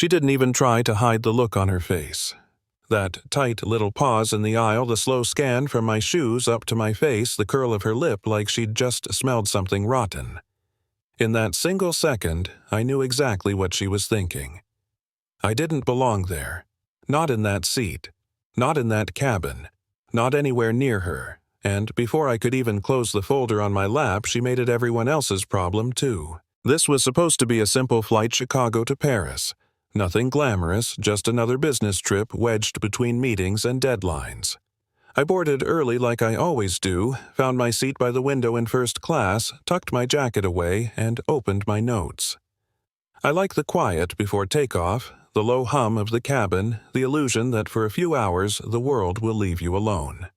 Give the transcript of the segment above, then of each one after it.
She didn't even try to hide the look on her face. That tight little pause in the aisle, the slow scan from my shoes up to my face, the curl of her lip like she'd just smelled something rotten. In that single second, I knew exactly what she was thinking. I didn't belong there. Not in that seat. Not in that cabin. Not anywhere near her. And before I could even close the folder on my lap, she made it everyone else's problem, too. This was supposed to be a simple flight Chicago to Paris. Nothing glamorous, just another business trip wedged between meetings and deadlines. I boarded early like I always do, found my seat by the window in first class, tucked my jacket away, and opened my notes. I like the quiet before takeoff, the low hum of the cabin, the illusion that for a few hours the world will leave you alone.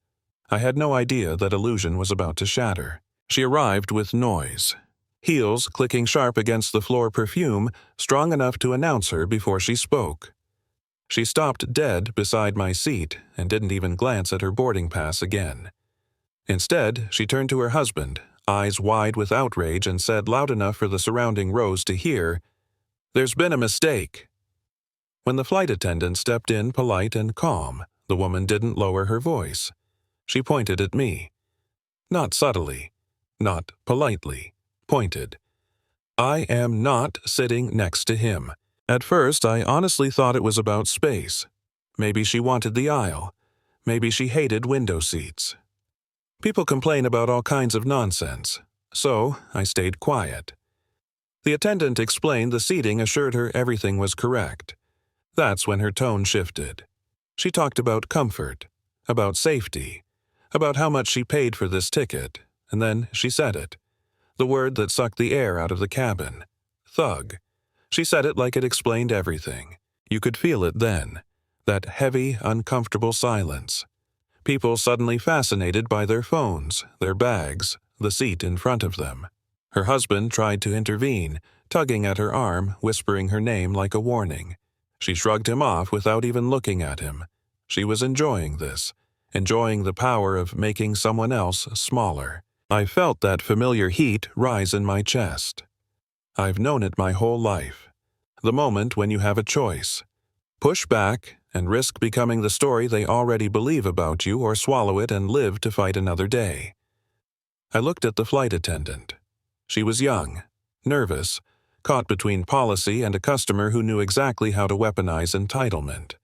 I had no idea that illusion was about to shatter. She arrived with noise. Heels clicking sharp against the floor perfume, strong enough to announce her before she spoke. She stopped dead beside my seat and didn't even glance at her boarding pass again. Instead, she turned to her husband, eyes wide with outrage, and said loud enough for the surrounding rows to hear, "There's been a mistake." When the flight attendant stepped in polite and calm, the woman didn't lower her voice. She pointed at me. Not subtly, not politely. Pointed. I am not sitting next to him. At first, I honestly thought it was about space. Maybe she wanted the aisle. Maybe she hated window seats. People complain about all kinds of nonsense, so I stayed quiet. The attendant explained the seating assured her everything was correct. That's when her tone shifted. She talked about comfort, about safety, about how much she paid for this ticket, and then she said it. The word that sucked the air out of the cabin. Thug. She said it like it explained everything. You could feel it then. That heavy, uncomfortable silence. People suddenly fascinated by their phones, their bags, the seat in front of them. Her husband tried to intervene, tugging at her arm, whispering her name like a warning. She shrugged him off without even looking at him. She was enjoying this, enjoying the power of making someone else smaller. I felt that familiar heat rise in my chest. I've known it my whole life. The moment when you have a choice. Push back and risk becoming the story they already believe about you, or swallow it and live to fight another day. I looked at the flight attendant. She was young, nervous, caught between policy and a customer who knew exactly how to weaponize entitlement.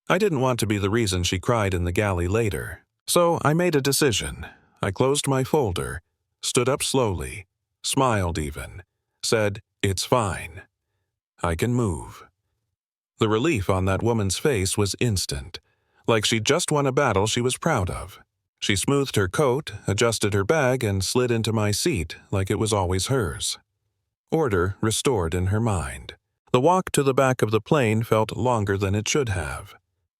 I didn't want to be the reason she cried in the galley later, so I made a decision. I closed my folder, stood up slowly, smiled even, said, "It's fine. I can move." The relief on that woman's face was instant, like she'd just won a battle she was proud of. She smoothed her coat, adjusted her bag, and slid into my seat like it was always hers. Order restored in her mind. The walk to the back of the plane felt longer than it should have.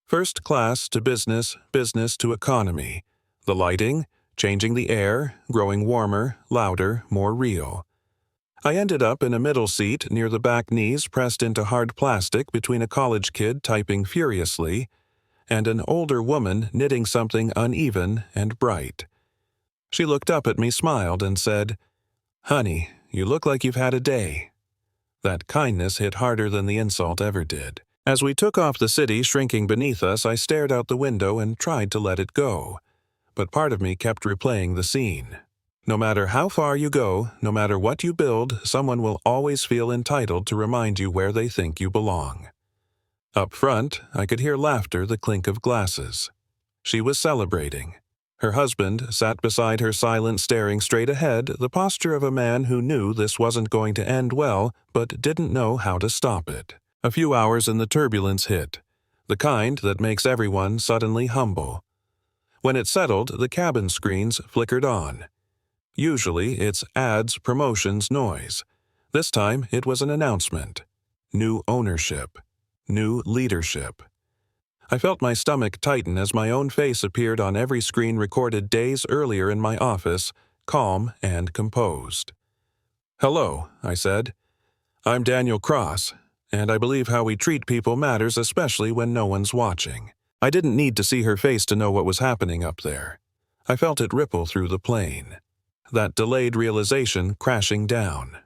First class to business, business to economy. The lighting, changing the air, growing warmer, louder, more real. I ended up in a middle seat near the back knees pressed into hard plastic between a college kid typing furiously and an older woman knitting something uneven and bright. She looked up at me, smiled, and said, "Honey, you look like you've had a day." That kindness hit harder than the insult ever did. As we took off the city shrinking beneath us, I stared out the window and tried to let it go. But part of me kept replaying the scene. No matter how far you go, no matter what you build, someone will always feel entitled to remind you where they think you belong. Up front, I could hear laughter, the clink of glasses. She was celebrating. Her husband sat beside her, silent, staring straight ahead, the posture of a man who knew this wasn't going to end well, but didn't know how to stop it. A few hours and the turbulence hit, the kind that makes everyone suddenly humble. When it settled, the cabin screens flickered on. Usually, it's ads, promotions, noise. This time, it was an announcement. New ownership. New leadership. I felt my stomach tighten as my own face appeared on every screen recorded days earlier in my office, calm and composed. "Hello," I said. "I'm Daniel Cross, and I believe how we treat people matters, especially when no one's watching." I didn't need to see her face to know what was happening up there. I felt it ripple through the plane. That delayed realization crashing down.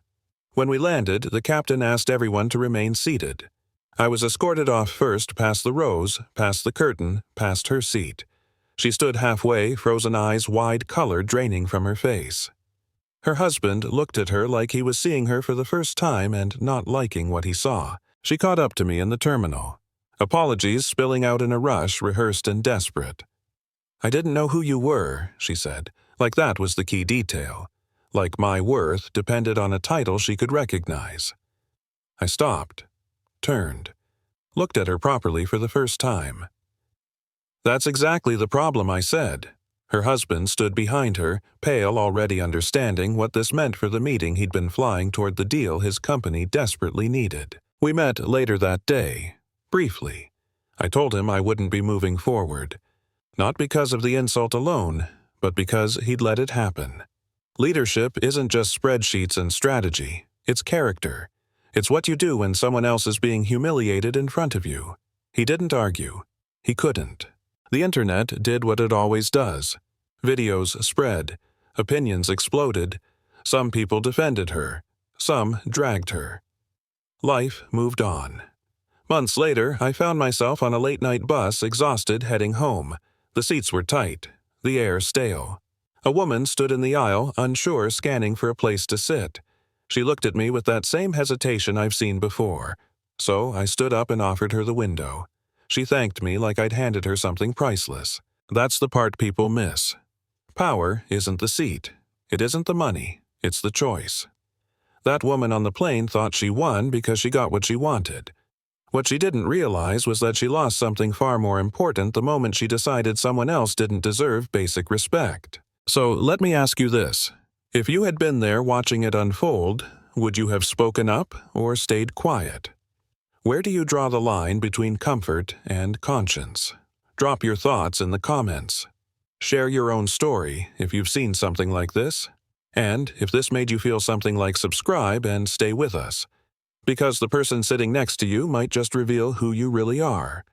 When we landed, the captain asked everyone to remain seated. I was escorted off first past the rows, past the curtain, past her seat. She stood halfway, frozen eyes wide, color draining from her face. Her husband looked at her like he was seeing her for the first time and not liking what he saw. She caught up to me in the terminal. Apologies spilling out in a rush, rehearsed and desperate. "I didn't know who you were," she said, like that was the key detail. Like my worth depended on a title she could recognize. I stopped, turned, looked at her properly for the first time. "That's exactly the problem," I said. Her husband stood behind her, pale, already understanding what this meant for the meeting he'd been flying toward, the deal his company desperately needed. We met later that day, briefly. I told him I wouldn't be moving forward. Not because of the insult alone, but because he'd let it happen. Leadership isn't just spreadsheets and strategy, it's character. It's what you do when someone else is being humiliated in front of you. He didn't argue. He couldn't. The internet did what it always does. Videos spread. Opinions exploded. Some people defended her. Some dragged her. Life moved on. Months later, I found myself on a late-night bus, exhausted, heading home. The seats were tight. The air stale. A woman stood in the aisle, unsure, scanning for a place to sit. She looked at me with that same hesitation I've seen before. So I stood up and offered her the window. She thanked me like I'd handed her something priceless. That's the part people miss. Power isn't the seat. It isn't the money. It's the choice. That woman on the plane thought she won because she got what she wanted. What she didn't realize was that she lost something far more important the moment she decided someone else didn't deserve basic respect. So let me ask you this. If you had been there watching it unfold, would you have spoken up or stayed quiet? Where do you draw the line between comfort and conscience? Drop your thoughts in the comments. Share your own story if you've seen something like this. And if this made you feel something like subscribe and stay with us. Because the person sitting next to you might just reveal who you really are.